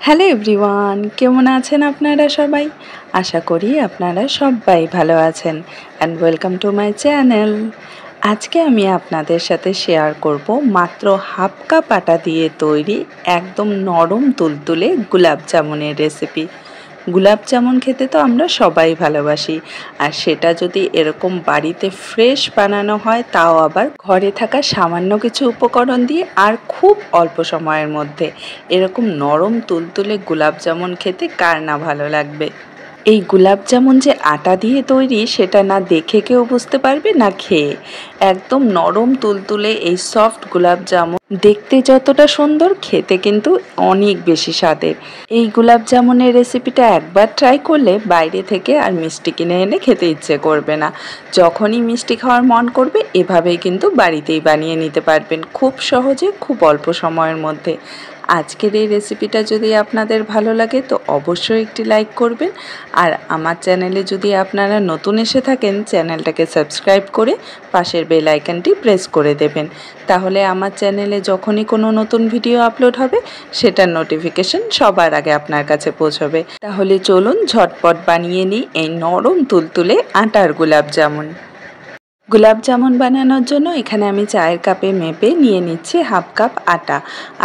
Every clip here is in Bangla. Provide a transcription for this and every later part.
হ্যালো এভরিওয়ান, কেমন আছেন আপনারা সবাই? আশা করি আপনারা সবাই ভালো আছেন and welcome to my channel. আজকে আমি আপনাদের সাথে শেয়ার করব মাত্র হাফ কাপ আটা দিয়ে তৈরি একদম নরম তুলতুলে গোলাপ জামুনের রেসিপি। গোলাপ জামুন খেতে তো আমরা সবাই ভালোবাসি, আর সেটা যদি এরকম বাড়িতে ফ্রেশ বানানো হয়, তাও আবার ঘরে থাকা সামান্য কিছু উপকরণ দিয়ে আর খুব অল্প সময়ের মধ্যে, এরকম নরম তুলতুলে গোলাপ জামুন খেতে কার না ভালো লাগবে। এই গোলাপ জামুন যে আটা দিয়ে তৈরি সেটা না দেখে কেউ বুঝতে পারবে না খেয়ে। একদম নরম তুলতুলে এই সফট গোলাপ জামুন দেখতে যতটা সুন্দর, খেতে কিন্তু অনেক বেশি স্বাদের। এই গোলাপ জামুনের রেসিপিটা একবার ট্রাই করলে বাইরে থেকে আর মিষ্টি কিনে এনে খেতে ইচ্ছে করবে না। যখনই মিষ্টি খাওয়ার মন করবে এভাবেই কিন্তু বাড়িতেই বানিয়ে নিতে পারবেন খুব সহজে, খুব অল্প সময়ের মধ্যে। আজকের এই রেসিপিটা যদি আপনাদের ভালো লাগে তো অবশ্যই একটি লাইক করবেন, আর আমার চ্যানেলে যদি আপনারা নতুন এসে থাকেন চ্যানেলটাকে সাবস্ক্রাইব করে পাশের বেল আইকনটি প্রেস করে দেবেন। তাহলে আমার চ্যানেলে যখনই কোনো নতুন ভিডিও আপলোড হবে সেটার নোটিফিকেশন সবার আগে আপনার কাছে পৌঁছবে। তাহলে চলুন ঝটপট বানিয়ে নিই এই নরম তুলতুলে আটার গোলাপ জামুন। গোলাপ জামুন বানানোর জন্য এখানে আমি চায়ের কাপে মেপে নিয়ে নিচ্ছি হাফ কাপ আটা।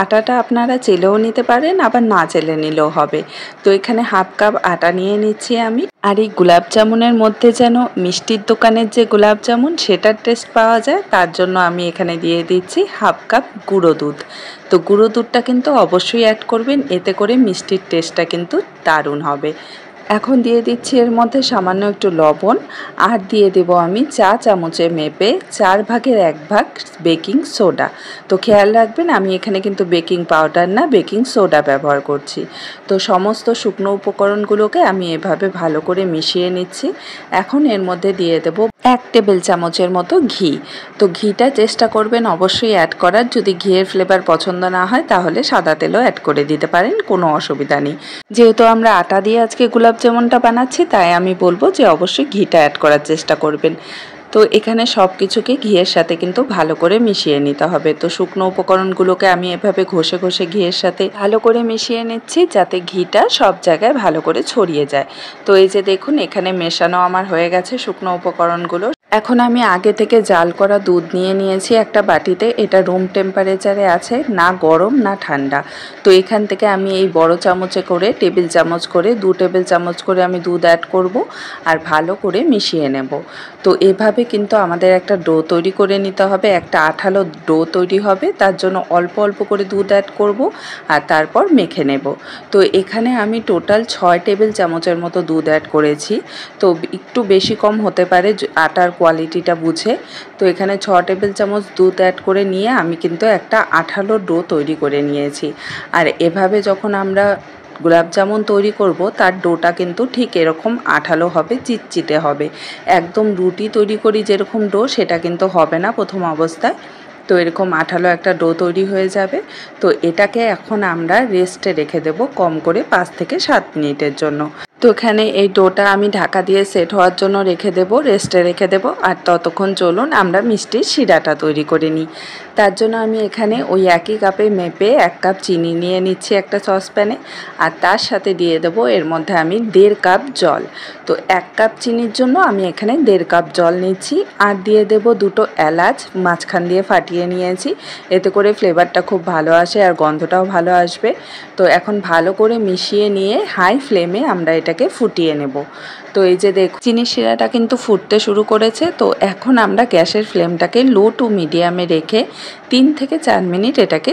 আটাটা আপনারা চেলেও নিতে পারেন, আবার না চেলে নিলেও হবে। তো এখানে হাফ কাপ আটা নিয়ে নিচ্ছি আমি। আর এই গোলাপ জামুনের মধ্যে যেন মিষ্টির দোকানের যে গোলাপ জামুন সেটার টেস্ট পাওয়া যায়, তার জন্য আমি এখানে দিয়ে দিচ্ছি হাফ কাপ গুঁড়ো দুধ। তো গুঁড়ো দুধটা কিন্তু অবশ্যই অ্যাড করবেন, এতে করে মিষ্টির টেস্টটা কিন্তু দারুণ হবে। এখন দিয়ে দিচ্ছি এর মধ্যে সামান্য একটু লবণ, আর দিয়ে দেব আমি চা চামচে মেপে 1/4 ভাগ বেকিং সোডা। তো খেয়াল রাখবেন আমি এখানে কিন্তু বেকিং পাউডার না, বেকিং সোডা ব্যবহার করছি। তো সমস্ত শুকনো উপকরণগুলোকে আমি এভাবে ভালো করে মিশিয়ে নিচ্ছি। এখন এর মধ্যে দিয়ে দেব 1 টেবিল চামচের মতো ঘি। তো ঘিটা চেষ্টা করবেন অবশ্যই অ্যাড করার। যদি ঘিয়ের ফ্লেভার পছন্দ না হয় তাহলে সাদা তেলও অ্যাড করে দিতে পারেন, কোনো অসুবিধা নেই। যেহেতু আমরা আটা দিয়ে আজকে গোলাপ জামুনটা বানাচ্ছি, তাই আমি বলবো যে অবশ্যই ঘিটা অ্যাড করার চেষ্টা করবেন। তো এখানে সব কিছুকে ঘিয়ের সাথে কিন্তু ভালো করে মিশিয়ে নিতে হবে। তো শুকনো উপকরণগুলোকে আমি এভাবে ঘষে ঘষে ঘিয়ের সাথে ভালো করে মিশিয়ে নিচ্ছি, যাতে ঘিটা সব জায়গায় ভালো করে ছড়িয়ে যায়। তো এই যে দেখুন, এখানে মেশানো আমার হয়ে গেছে শুকনো উপকরণগুলো। এখন আমি আগে থেকে জাল করা দুধ নিয়ে নিয়েছি একটা বাটিতে। এটা রুম টেম্পারেচারে আছে, না গরম না ঠান্ডা। তো এখান থেকে আমি এই বড় চামচে করে টেবিল চামচ করে 2 টেবিল চামচ করে আমি দুধ অ্যাড করব, আর ভালো করে মিশিয়ে নেব। তো এভাবে কিন্তু আমাদের একটা ডো তৈরি করে নিতে হবে, একটা আঠালো ডো তৈরি হবে। তার জন্য অল্প অল্প করে দুধ অ্যাড করব আর তারপর মেখে নেব। তো এখানে আমি টোটাল 6 টেবিল চামচের মতো দুধ অ্যাড করেছি। তো একটু বেশি কম হতে পারে আটার কোয়ালিটিটা বুঝে। তো এখানে 6 টেবিল চামচ দুধ অ্যাড করে নিয়ে আমি কিন্তু একটা আঠালো ডো তৈরি করে নিয়েছি। আর এভাবে যখন আমরা গোলাপ জামুন তৈরি করব, তার ডোটা কিন্তু ঠিক এরকম আঠালো হবে, চিটচিটে হবে। একদম রুটি তৈরি করি যেরকম ডো সেটা কিন্তু হবে না প্রথম অবস্থায়। তো এরকম আঠালো একটা ডো তৈরি হয়ে যাবে। তো এটাকে এখন আমরা রেস্টে রেখে দেব কম করে 5 থেকে 7 মিনিটের জন্য। তো এখানে এই ডোটা আমি ঢাকা দিয়ে সেট হওয়ার জন্য রেখে দেব, রেস্টে রেখে দেব। আর ততক্ষণ চলুন আমরা মিষ্টির শিরাটা তৈরি করে নিই। তার জন্য আমি এখানে ওই একই কাপে মেপে 1 কাপ চিনি নিয়ে নিচ্ছি একটা সসপ্যানে, আর তার সাথে দিয়ে দেব এর মধ্যে আমি 1.5 কাপ জল। তো 1 কাপ চিনির জন্য আমি এখানে 1.5 কাপ জল নিচ্ছি, আর দিয়ে দেব 2টো এলাচ মাঝখান দিয়ে ফাটিয়ে নিয়েছি। এতে করে ফ্লেভারটা খুব ভালো আসে আর গন্ধটাও ভালো আসবে। তো এখন ভালো করে মিশিয়ে নিয়ে হাই ফ্লেমে আমরা এটাকে ফুটিয়ে নেব। তো এই যে দেখুন, চিনির শিরাটা কিন্তু ফুটতে শুরু করেছে। তো এখন আমরা গ্যাসের ফ্লেমটাকে লো টু মিডিয়ামে রেখে 3 থেকে 4 মিনিট এটাকে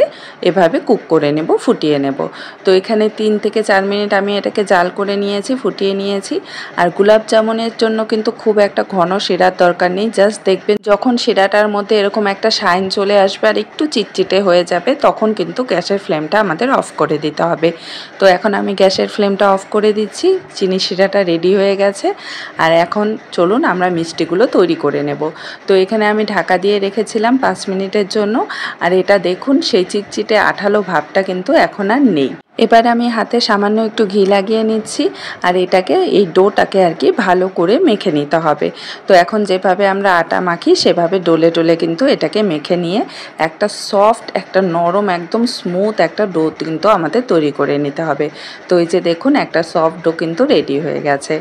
এভাবে কুক করে নেব, ফুটিয়ে নেব। তো এখানে 3 থেকে 4 মিনিট আমি এটাকে জাল করে নিয়েছি, ফুটিয়ে নিয়েছি। আর গোলাপ জামুনের জন্য কিন্তু খুব একটা ঘন শিরার দরকার নেই। জাস্ট দেখবেন যখন শিরাটার মধ্যে এরকম একটা শাইন চলে আসবে আর একটু চিটচিটে হয়ে যাবে, তখন কিন্তু গ্যাসের ফ্লেমটা আমাদের অফ করে দিতে হবে। তো এখন আমি গ্যাসের ফ্লেমটা অফ করে দিচ্ছি। চিনি শিরাটা রেডি হয়ে গেছে। আর এখন চলুন আমরা মিষ্টিগুলো তৈরি করে নেব। তো এখানে আমি ঢাকা দিয়ে রেখেছিলাম 5 মিনিটের জন্য। আর এটা দেখুন, সেই চিটচিটে আঠালো ভাবটা কিন্তু এখন আর নেই। এবার আমি হাতে সামান্য একটু ঘি লাগিয়ে নিচ্ছি আর এটাকে এই ডোটাকে আর কি ভালো করে মেখে নিতে হবে। তো এখন যেভাবে আমরা আটা মাখি সেভাবে ডোলে ডোলে কিন্তু এটাকে মেখে নিয়ে একটা সফট, একটা নরম, একদম স্মুথ একটা ডো কিন্তু আমাদের তৈরি করে নিতে হবে। তো এই যে দেখুন একটা সফট ডো কিন্তু রেডি হয়ে গেছে।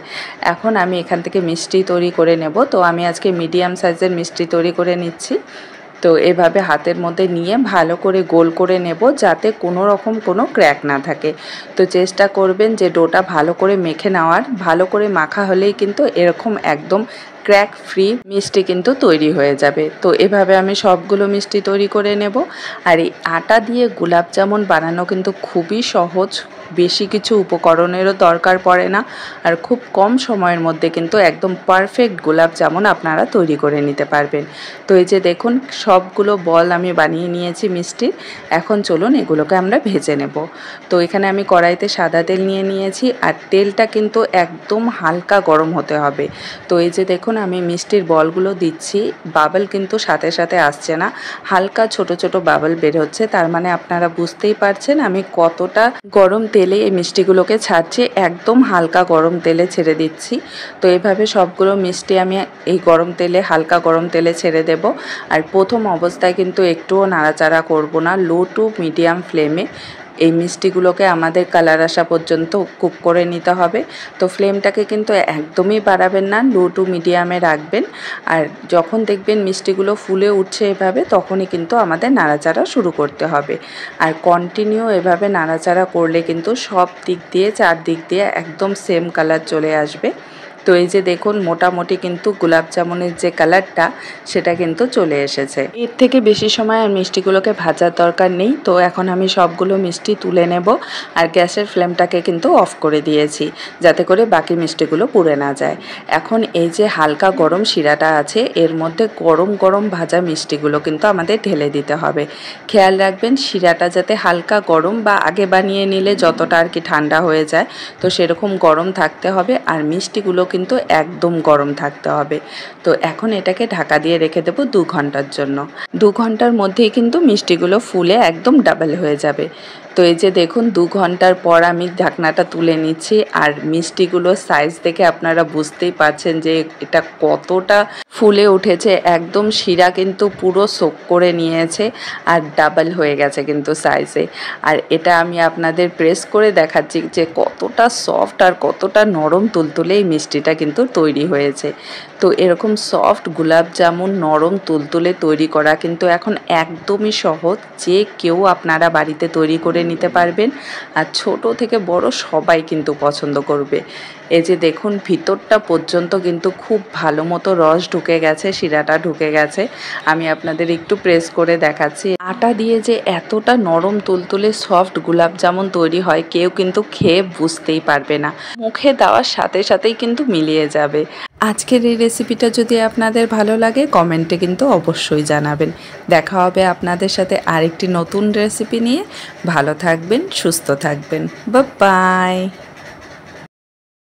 এখন আমি এখান থেকে মিষ্টি তৈরি করে নেব। তো আমি আজকে মিডিয়াম সাইজের মিষ্টি তৈরি করে নিচ্ছি। তো এভাবে হাতের মধ্যে নিয়ে ভালো করে গোল করে নেব যাতে কোনো রকম কোনো ক্র্যাক না থাকে। তো চেষ্টা করবেন যে ডোটা ভালো করে মেখে নেওয়ার, ভালো করে মাখা হলেই কিন্তু এরকম একদম ক্র্যাক ফ্রি মিষ্টি কিন্তু তৈরি হয়ে যাবে। তো এভাবে আমি সবগুলো মিষ্টি তৈরি করে নেব। আর এই আটা দিয়ে গোলাপ জামুন বানানো কিন্তু খুবই সহজ, বেশি কিছু উপকরণেরও দরকার পড়ে না, আর খুব কম সময়ের মধ্যে কিন্তু একদম পারফেক্ট গোলাপ জামুন আপনারা তৈরি করে নিতে পারবেন। তো এই যে দেখুন সবগুলো বল আমি বানিয়ে নিয়েছি মিষ্টির। এখন চলুন এগুলোকে আমরা ভেজে নেব। তো এখানে আমি কড়াইতে সাদা তেল নিয়ে নিয়েছি আর তেলটা কিন্তু একদম হালকা গরম হতে হবে। তো এই যে দেখুন আমি মিষ্টির বলগুলো দিচ্ছি, বাবল কিন্তু সাথে সাথে আসছে না, হালকা ছোট ছোট বাবল বের হচ্ছে। তার মানে আপনারা বুঝতেই পারছেন আমি কতটা গরম তেলে এই মিষ্টিগুলোকে ছাড়ছি, একদম হালকা গরম তেলে ছেড়ে দিচ্ছি। তো এইভাবে সবগুলো মিষ্টি আমি এই গরম তেলে, হালকা গরম তেলে ছেড়ে দেব। আর প্রথম অবস্থায় কিন্তু একটুও নাড়াচাড়া করব না, লো টু মিডিয়াম ফ্লেমে এই মিষ্টিগুলোকে আমাদের কালার আসা পর্যন্ত কুক করে নিতে হবে। তো ফ্লেমটাকে কিন্তু একদমই বাড়াবেন না, লো টু মিডিয়ামে রাখবেন। আর যখন দেখবেন মিষ্টিগুলো ফুলে উঠছে এভাবে, তখনই কিন্তু আমাদের নাড়াচাড়া শুরু করতে হবে। আর কন্টিনিউ এভাবে নাড়াচাড়া করলে কিন্তু সব দিক দিয়ে, চারদিক দিয়ে একদম সেম কালার চলে আসবে। তো এই যে দেখুন মোটামুটি কিন্তু গোলাপ জামুনের যে কালারটা সেটা কিন্তু চলে এসেছে। এর থেকে বেশি সময় আর মিষ্টিগুলোকে ভাজার দরকার নেই। তো এখন আমি সবগুলো মিষ্টি তুলে নেব আর গ্যাসের ফ্লেমটাকে কিন্তু অফ করে দিয়েছি যাতে করে বাকি মিষ্টিগুলো পুড়ে না যায়। এখন এই যে হালকা গরম শিরাটা আছে এর মধ্যে গরম গরম ভাজা মিষ্টিগুলো কিন্তু আমাদের ঢেলে দিতে হবে। খেয়াল রাখবেন শিরাটা যাতে হালকা গরম বা আগে বানিয়ে নিলে যতটা আর কি ঠান্ডা হয়ে যায়, তো সেরকম গরম থাকতে হবে। আর মিষ্টিগুলো কিন্তু একদম গরম থাকতে হবে। তো এখন এটাকে ঢাকা দিয়ে রেখে দেবো 2 ঘন্টার জন্য। 2 ঘন্টার মধ্যেই কিন্তু মিষ্টিগুলো ফুলে একদম ডাবল হয়ে যাবে। তো এই যে দেখুন 2 ঘন্টার পর আমি ঢাকনাটা তুলে নিচ্ছি আর মিষ্টিগুলোর সাইজ দেখে আপনারা বুঝতেই পারছেন যে এটা কতটা ফুলে উঠেছে। একদম শিরা কিন্তু পুরো সোক করে নিয়েছে আর ডাবল হয়ে গেছে কিন্তু সাইজে। আর এটা আমি আপনাদের প্রেস করে দেখাচ্ছি যে কতটা সফট আর কতটা নরম তুলতুলে এই মিষ্টিটা কিন্তু তৈরি হয়েছে। তো এরকম সফট গোলাপ জামুন নরম তুলতুলে তৈরি করা কিন্তু এখন একদমই সহজ, যে কেউ আপনারা বাড়িতে তৈরি করে নিতে পারবেন। আর ছোট থেকে বড় সবাই কিন্তু পছন্দ করবে। এই যে দেখুন ভিতরটা পর্যন্ত কিন্তু খুব ভালো মতো রস ঢুকে গেছে, শিরাটা ঢুকে গেছে। আমি আপনাদের একটু প্রেস করে দেখাচ্ছি। আটা দিয়ে যে এতটা নরম তুলতুলে সফট গোলাপ জামুন তৈরি হয় কেউ কিন্তু খেয়ে বুঝতেই পারবে না, মুখে দেওয়ার সাথে সাথেই কিন্তু মিলিয়ে যাবে। আজকের এই রেসিপিটা যদি আপনাদের ভালো লাগে কমেন্টে কিন্তু অবশ্যই জানাবেন। দেখা হবে আপনাদের সাথে আরেকটি নতুন রেসিপি নিয়ে। ভালো থাকবেন, সুস্থ থাকবেন। Bye bye.